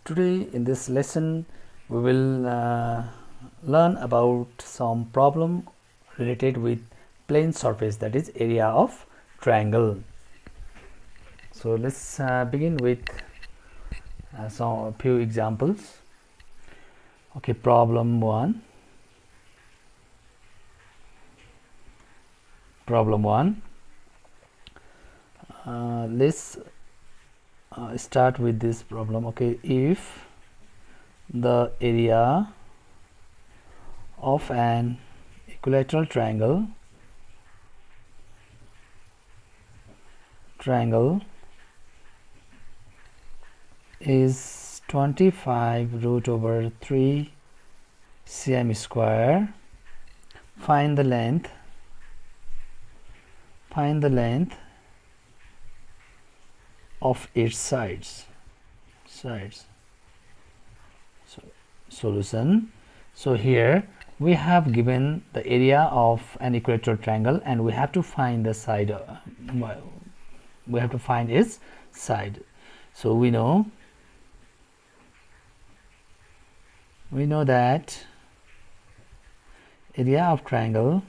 Today in this lesson we will learn about some problem related with plane surface, that is area of triangle. So let's begin with some few examples. Okay, problem 1. Let's start with this problem. Okay, if the area of an equilateral triangle is 25 root over 3 cm square, find the length of its sides. Solution. So here we have given the area of an equilateral triangle and we have to find the side, we have to find its side. So we know that area of triangle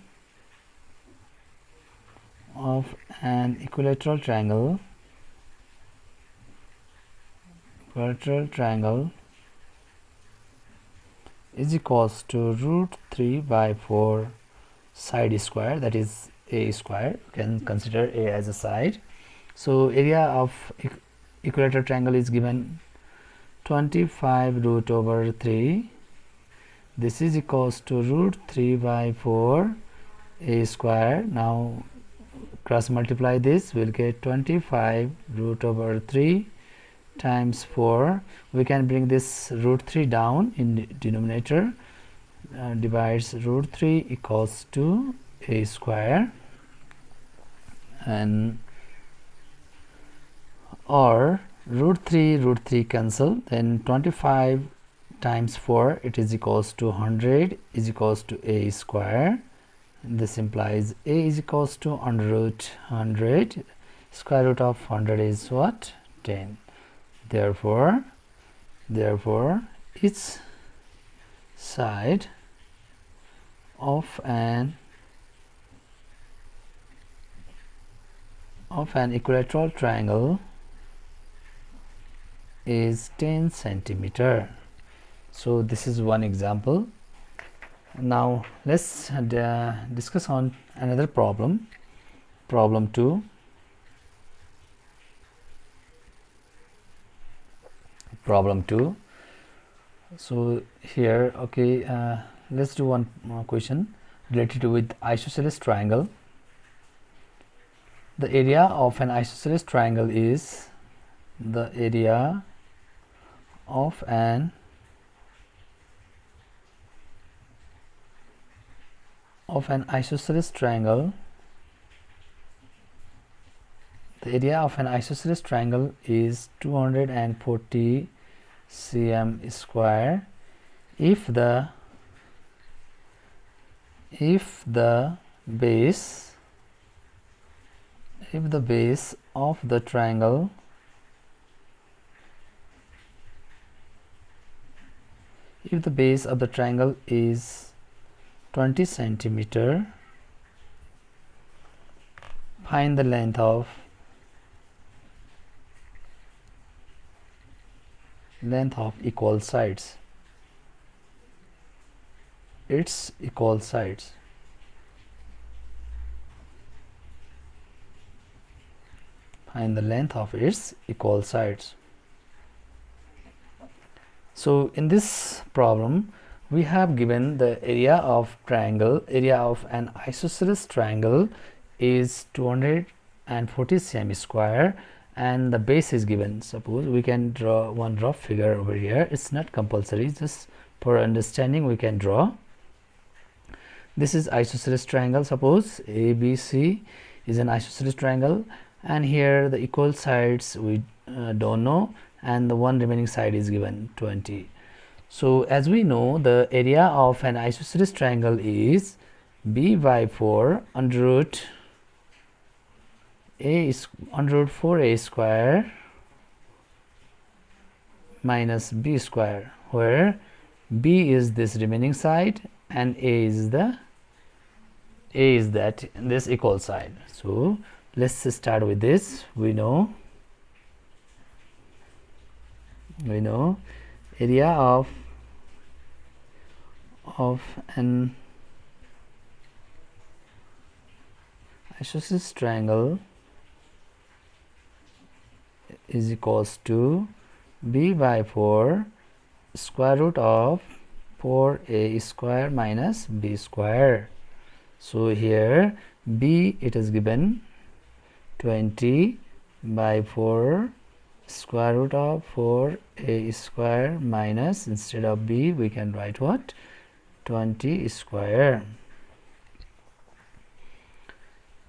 of an equilateral triangle is equals to root 3 by 4 side square, that is a square. You can consider a as a side. So area of equilateral triangle is given 25 root over 3. This is equals to root 3 by 4 a square. Now cross multiply this, we'll get 25 root over 3 times 4. We can bring this root 3 down in the denominator, divides root 3 equals to a square, and or root 3 cancel, then 25 times 4, it is equals to 100 is equals to a square. This implies a is equals to under root 100. Square root of 100 is what? 10. Therefore its side of an equilateral triangle is 10 centimeter. So this is one example. Now let's discuss on another problem. Problem 2. So here, okay, let's do one question related with isosceles triangle. The area of an isosceles triangle is the area of an isosceles triangle. The area of an isosceles triangle is 240 cm square if the base of the triangle is 20 centimeter. Find the length of equal sides. Its equal sides. Find the length of its equal sides. So in this problem we have given the area of an isosceles triangle is 240 cm square and the base is given. Suppose we can draw one rough figure over here. It's not compulsory, just for understanding we can draw. This is isosceles triangle. Suppose ABC is an isosceles triangle and here the equal sides we don't know and the one remaining side is given 20. So as we know, the area of an isosceles triangle is b by 4 under root a is under root 4a square minus b square, where b is this remaining side and a is this equal side. So let's start with this. We know area of an isosceles triangle is equals to b by 4 square root of 4a square minus b square. So here b, it is given 20 by 4 square root of 4a square minus, instead of b we can write what, 20 square.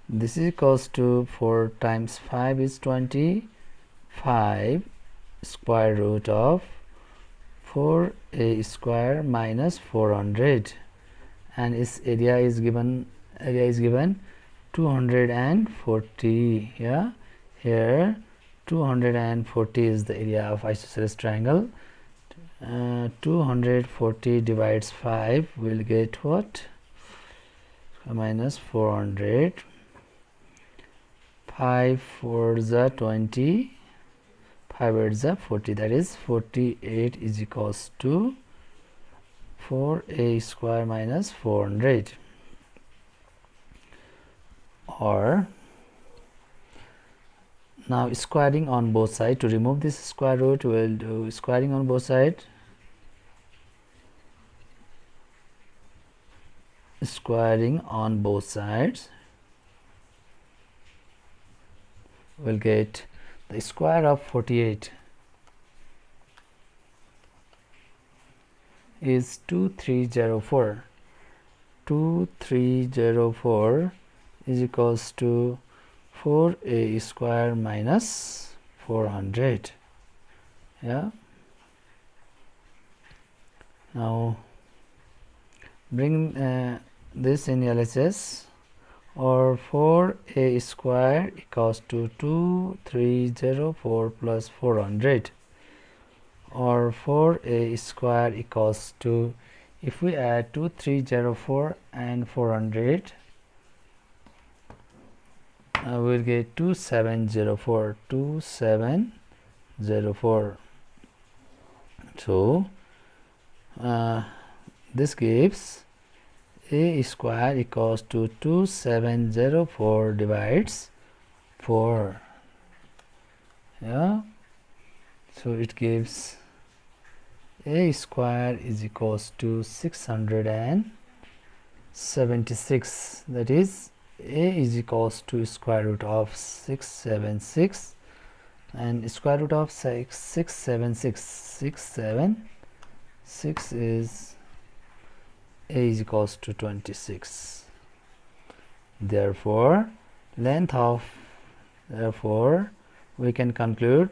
This is equals to 4 times 5 is 20, 5 square root of 4a square minus 400, and its area is given 240. Yeah, here 240 is the area of isosceles triangle. 240 divides 5 will get what, minus 400. 5 4s are 20, 5 8s are 40, that is 48 is equals to 4a square minus 400. Or now squaring on both sides. To remove this square root, we will do squaring on both sides. Squaring on both sides will get the square of 48 is 2304. 2304 is equals to 4a square minus 400. Yeah, now bring this in LHS, or 4a square equals to 2304 plus 400, or 4a square equals to, if we add 2304 and 400, we'll get 2704. So this gives a square equals to 2704 divides 4. Yeah, so it gives a square is equals to 676. That is, a is equals to square root of 676, and square root of 676 is a is equals to 26. Therefore we can conclude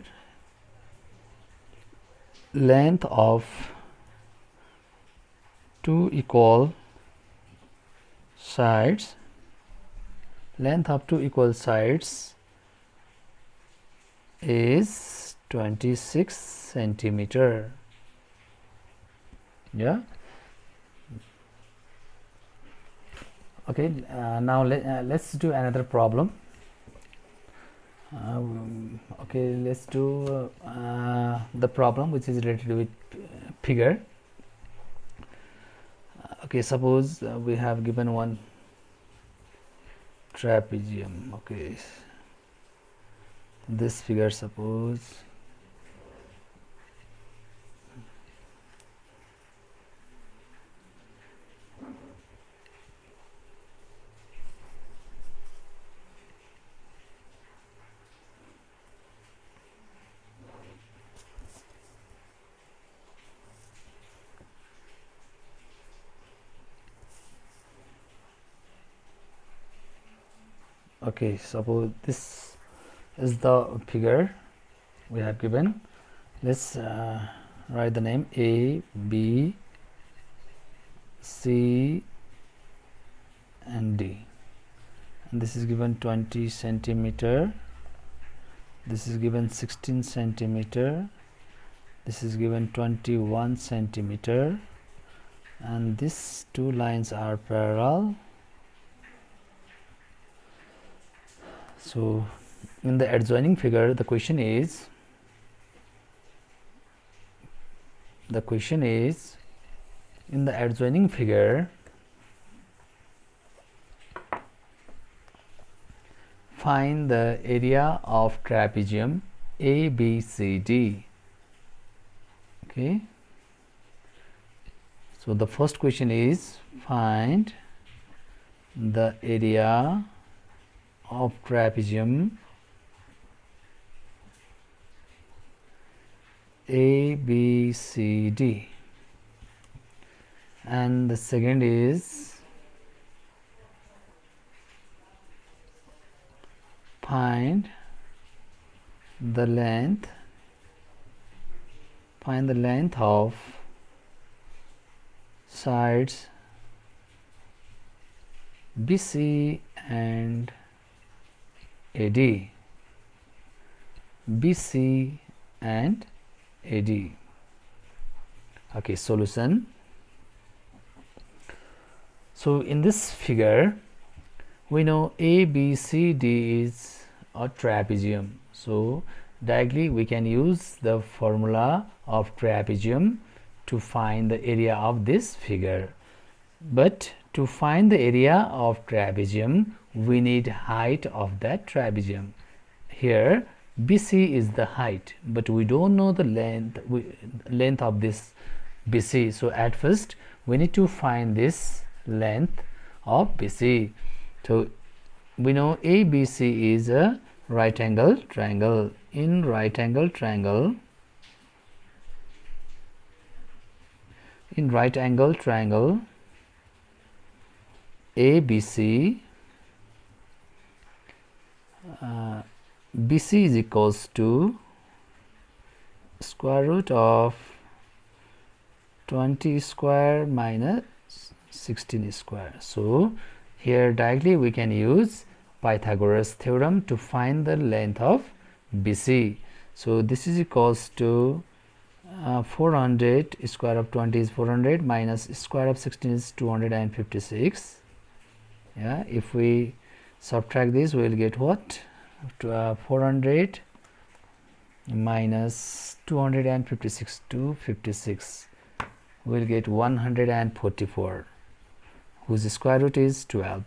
length of two equal sides is 26 centimeter. Yeah, okay. Now let's do another problem. Okay, let's do the problem which is related with figure. Okay, suppose we have given one trapezium. Okay, this figure, suppose okay, suppose this is the figure we have given. Let's write the name A, B, C and D, and this is given 20 centimeter, this is given 16 centimeter, This is given 21 centimeter, and these two lines are parallel. So in the adjoining figure, the question is in the adjoining figure, find the area of trapezium ABCD. Okay, so the first question is find the area of trapezium ABCD, and the second is find the length of sides BC and AD. BC and AD. Okay, solution. So in this figure, we know ABCD is a trapezium. So directly we can use the formula of trapezium to find the area of this figure. But to find the area of trapezium, we need height of that trapezium. Here BC is the height, but we don't know the length of this BC. So at first we need to find this length of BC. So we know ABC is a right angle triangle. In right angle triangle, ABC, BC is equals to square root of 20 square minus 16 square. So here directly we can use Pythagoras theorem to find the length of BC. So this is equals to 400, square of 20 is 400, minus square of 16 is 256. Yeah, if we subtract this, we will get what? 400 minus 256 to 56, we will get 144, whose square root is 12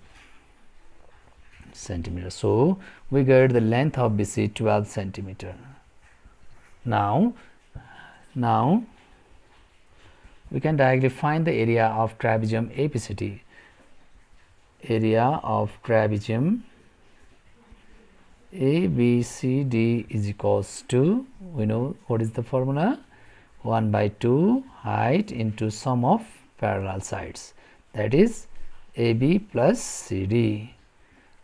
centimeter. So we get the length of BC 12 centimeter. Now we can directly find the area of trapezium ABCD. Area of trapezium ABCD is equals to, we know what is the formula, 1 by 2 height into sum of parallel sides, that is AB plus CD.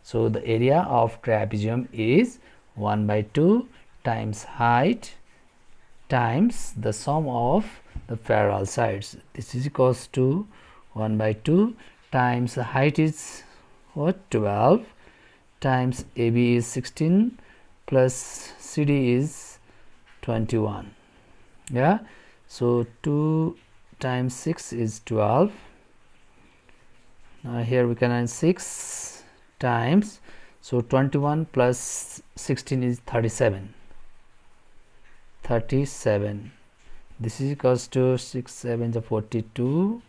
So the area of trapezium is 1 by 2 times height times the sum of the parallel sides. This is equals to 1 by 2 times the height is what, 12, times AB is 16 plus CD is 21. Yeah, so 2 times 6 is 12. Now here we can add 6 times, so 21 plus 16 is 37. This is equals to 6 7 is 42,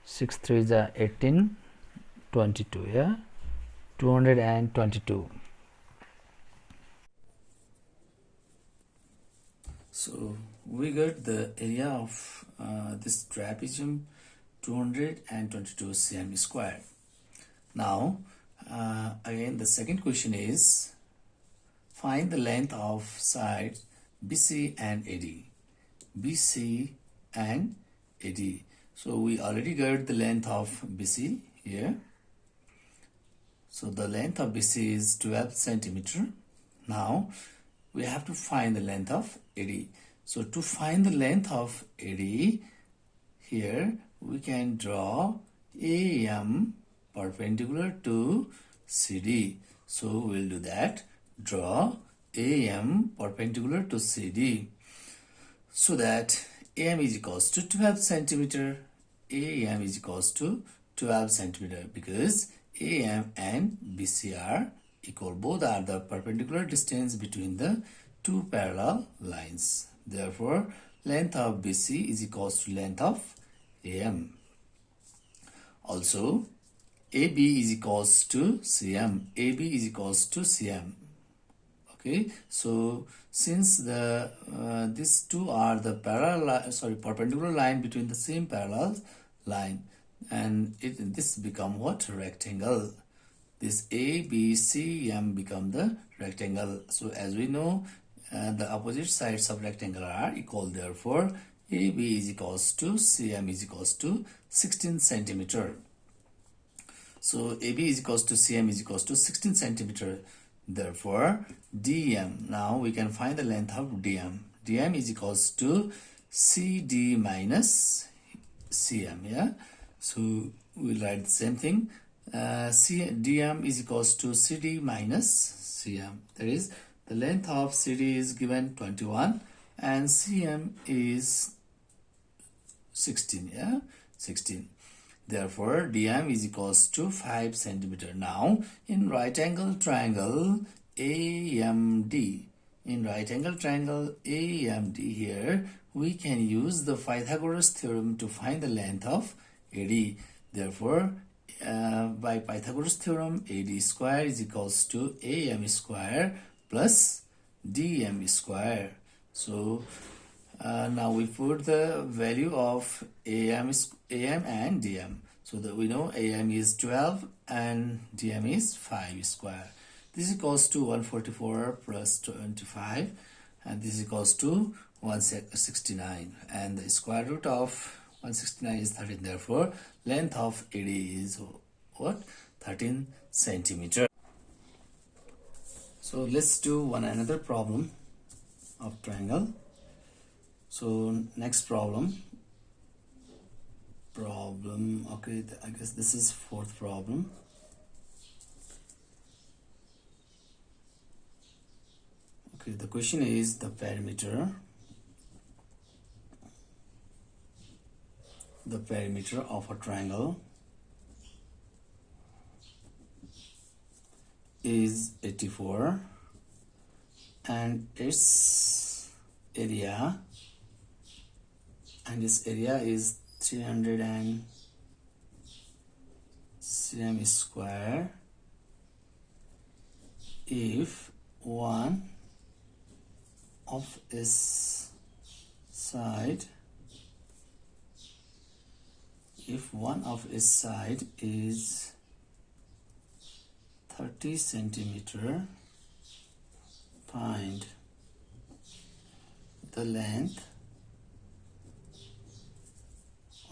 6 3 is 18, 22. Yeah, 222. So we got the area of this trapezium 222 cm square. Now again the second question is find the length of sides BC and AD. BC and AD. So we already got the length of BC here. So the length of BC is 12 centimeter. Now we have to find the length of AD. So to find the length of AD, here we can draw AM perpendicular to CD. So we will do that. Draw AM perpendicular to CD. so that AM is equals to 12 centimeter. AM is equals to 12 centimeter because AM and BC are equal. Both are the perpendicular distance between the two parallel lines. Therefore, length of BC is equals to length of AM. Also, AB is equals to CM. AB is equals to CM. Okay, so since the these two are the perpendicular line between the same parallel line, and this become what? Rectangle. This ABCM become the rectangle. So as we know, the opposite sides of rectangle are equal. Therefore, AB is equals to CM is equals to 16 centimeter. So AB is equals to CM is equals to 16 centimeter. Therefore, DM, now we can find the length of DM. DM is equals to CD minus CM, yeah? So, we'll write the same thing. DM is equals to CD minus CM. That is, the length of CD is given 21 and CM is 16, yeah? 16. Therefore, DM is equals to 5 centimeter. Now, in right angle triangle AMD, here, we can use the Pythagoras theorem to find the length of AD. Therefore, by Pythagoras theorem, AD square is equals to AM square plus DM square. So, now we put the value of AM and DM. So that we know AM is 12 and DM is 5 square. This is equals to 144 plus 25, and this is equals to 169, and the square root of 169 is 13. Therefore, length of AD is what? 13 centimeter. So let's do another problem of triangle. So next problem, okay, I guess this is fourth problem. Okay, the question is the perimeter of a triangle is 84 and its area is 300 and cm square if one of its side is 30 centimeter. Find the length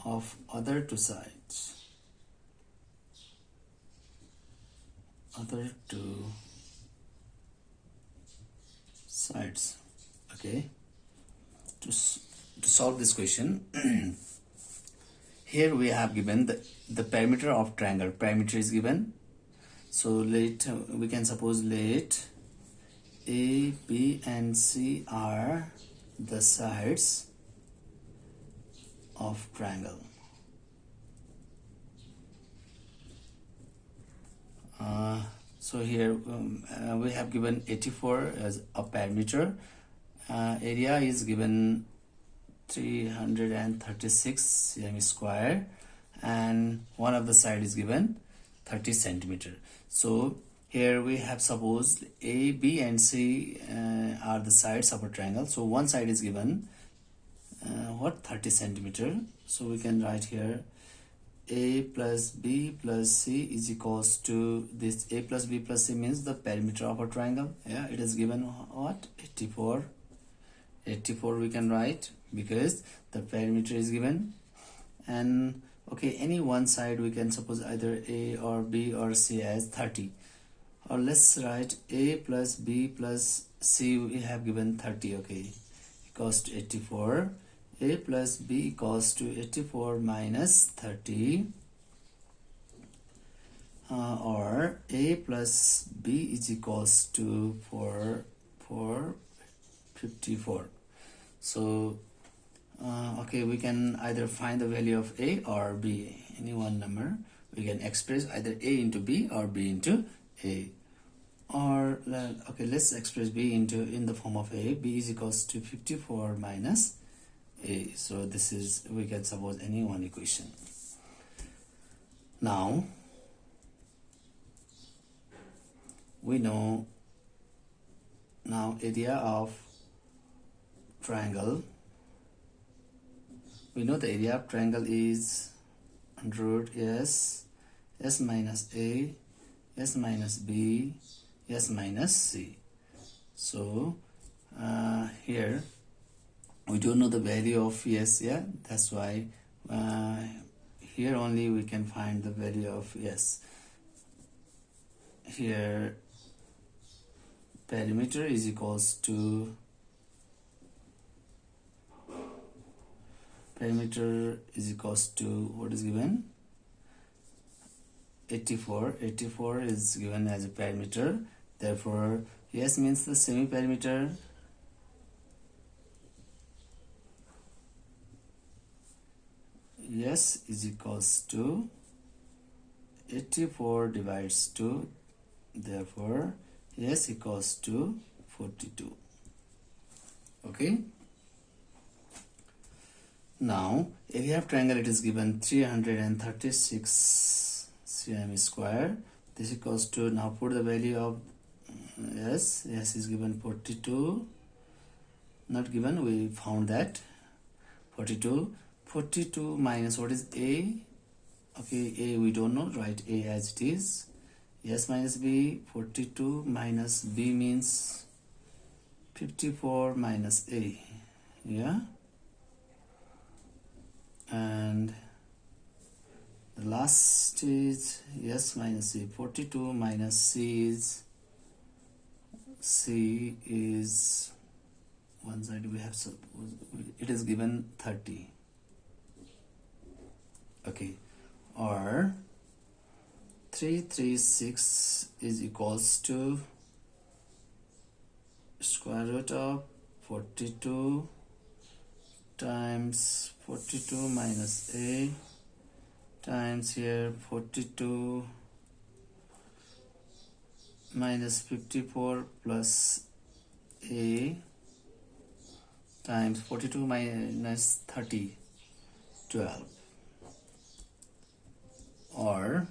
of other two sides. Okay, to solve this question, here we have given the perimeter of triangle. Perimeter is given, so we can suppose let A, B and C are the sides of triangle. So here we have given 84 as a perimeter. Area is given 336 cm square, and one of the side is given 30 centimeter. So here we have supposed A, B and C are the sides of a triangle. So one side is given 30 centimeter. So we can write here A plus B plus C is equals to this. A plus B plus C means the perimeter of a triangle. Yeah, it is given what? 84 we can write because the perimeter is given. And okay, any one side we can suppose either A or B or C as 30, or let's write A plus B plus C we have given 30. Okay, equals to 84. A plus B equals to 84 minus 30, or A plus B is equals to 54. So Okay, we can either find the value of a or b, any one number. We can express either a into b or b into a. Or okay, let's express b in the form of a. B is equals to 54 minus a. So this is, we can suppose any one equation. Now we know now area of triangle. We know the area of triangle is under root s minus a, s minus b, s minus c. So here we don't know the value of s, yeah, that's why here only we can find the value of s. Here perimeter is equals to what is given, 84. 84 is given as a perimeter, therefore S means the semi-perimeter. S is equals to 84 divides 2, therefore S equals to 42. Okay. Now area of triangle, it is given 336 cm square. This equals to, now put the value of S. S is given 42, not given, we found that 42. 42 minus what is A? Okay, A we don't know, write A as it is. S minus B, 42 minus B means 54 minus A, yeah. And the last is S minus C. 42 minus C is one side we have, it is given 30. Okay, or 336 is equals to square root of 42 times 42 minus A times here 42 minus 54 plus A times 42 minus 30, 12. Or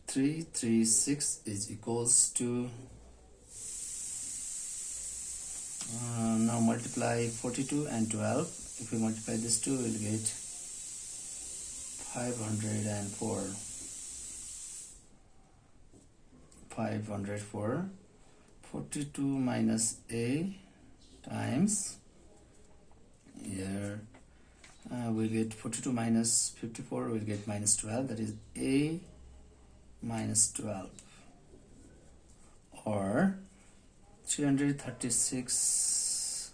336 is equals to now multiply 42 and 12. If we multiply this two, we'll get 504. 504. 42 minus A times here we'll get 42 minus 54, we'll get minus 12, that is A minus 12. Or 336.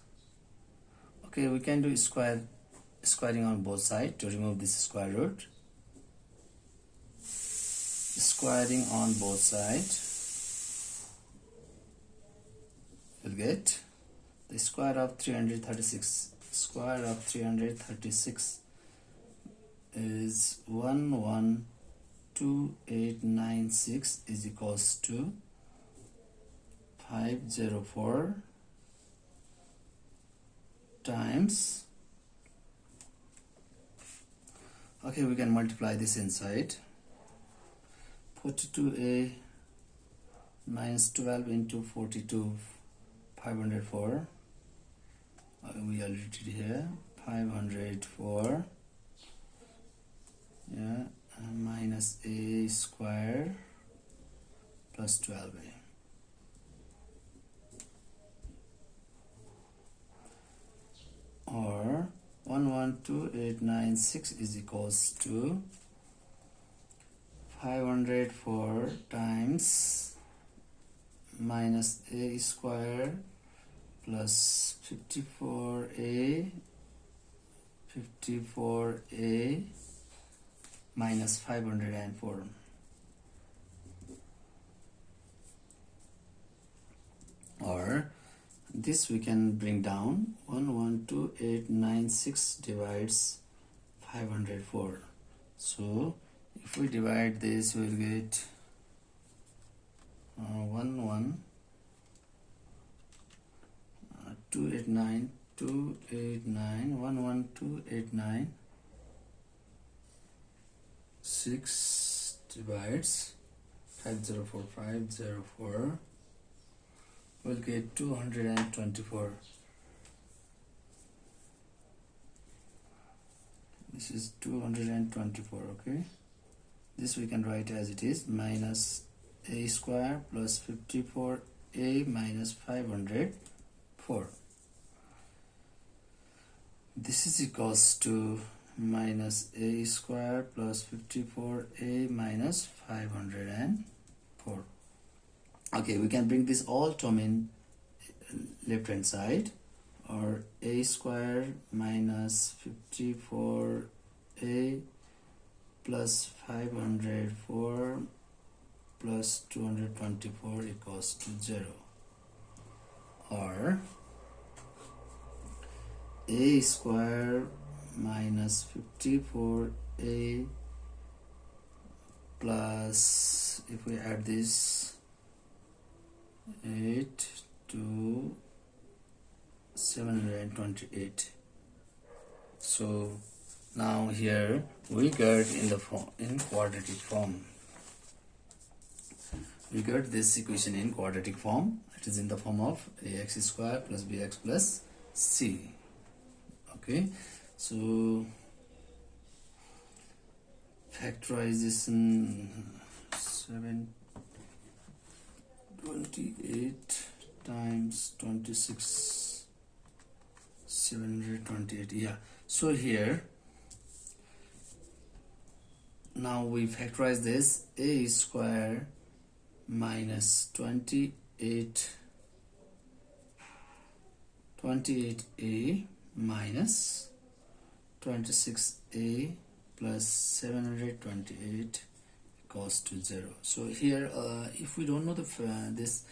Okay, we can do squaring on both sides to remove this square root. Squaring on both sides, we'll get the square of 336. Square of 336 is 112896 is equals to 504 times, okay, we can multiply this inside, 42A minus 12 into 42, 504. We already did here, 504, yeah, minus A square plus 12A. Or 112896 is equals to 504 times minus A square plus 54A minus 504. Or this we can bring down. 112,896 divides 504. So if we divide this, we will get 11289 6 divides 504 we'll get 224. This is 224. Okay, this we can write as it is, minus a square plus 54a minus 504. This is equals to minus a square plus 54a minus 504. Okay, we can bring this all term in left hand side, or a square minus 54a plus 504 plus 224 equals to 0, or a square minus 54a plus, if we add this, 8 to 728. So now here we get in the form, in quadratic form. We got this equation in quadratic form. It is in the form of ax square plus bx plus c. Okay, so factorization 728 times 26, 728. Yeah, so here now we factorize this. A square minus 28a minus 26a plus 728 equals to 0. So here if we don't know the this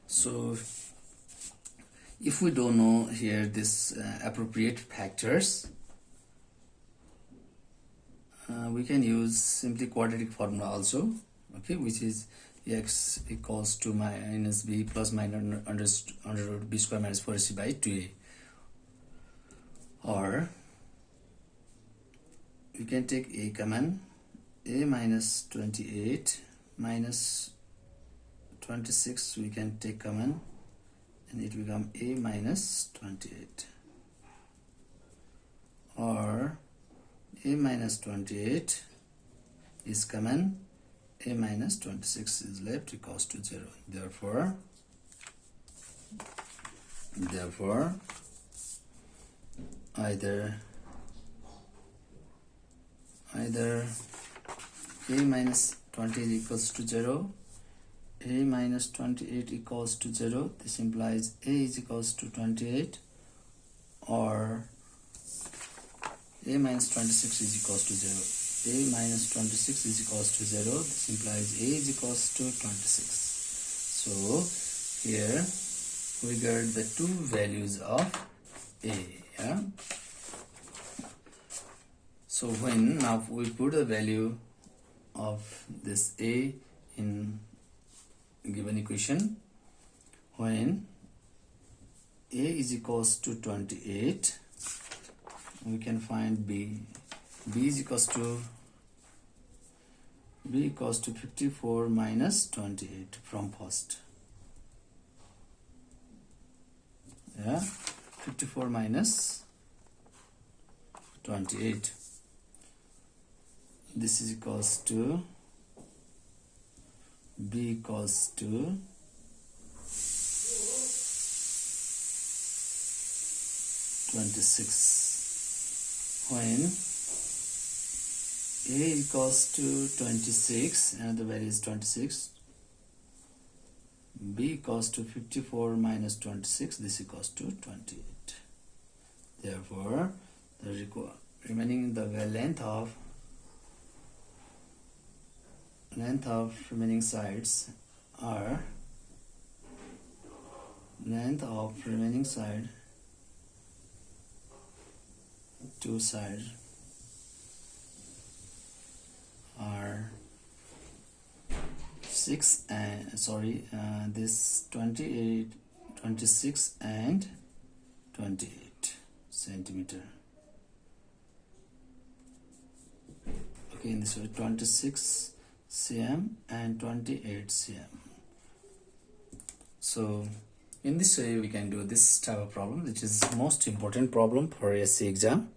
so if we don't know here this appropriate factors, we can use simply quadratic formula also. Okay, which is x equals to minus b plus minus under root b square minus 4c by 2a, or we can take a common, a minus 28 minus 26 we can take common, and it become a minus 28, or a minus 28 is common, a minus 26 is left, equals to 0. Therefore either a minus 28 equals to 0, a minus 28 equals to 0. This implies a is equals to 28, or a minus 26 is equals to 0. A minus 26 is equals to 0. This implies a is equals to 26. So here we get the two values of a. Yeah. So when now we put the value of this a in given equation, when a is equals to 28, we can find b is equals to 54 minus 28 from first. Yeah, 54 minus 28. This is equals to b equals to 26. When a equals to 26 and the value is 26, b equals to 54 minus 26, this equals to 28. Therefore the remaining the length of length of remaining sides are two sides are 6 and this 28, 26 and 28 centimeter. Okay, in this way 26 cm and 28 cm. So in this way we can do this type of problem, which is most important problem for SC exam.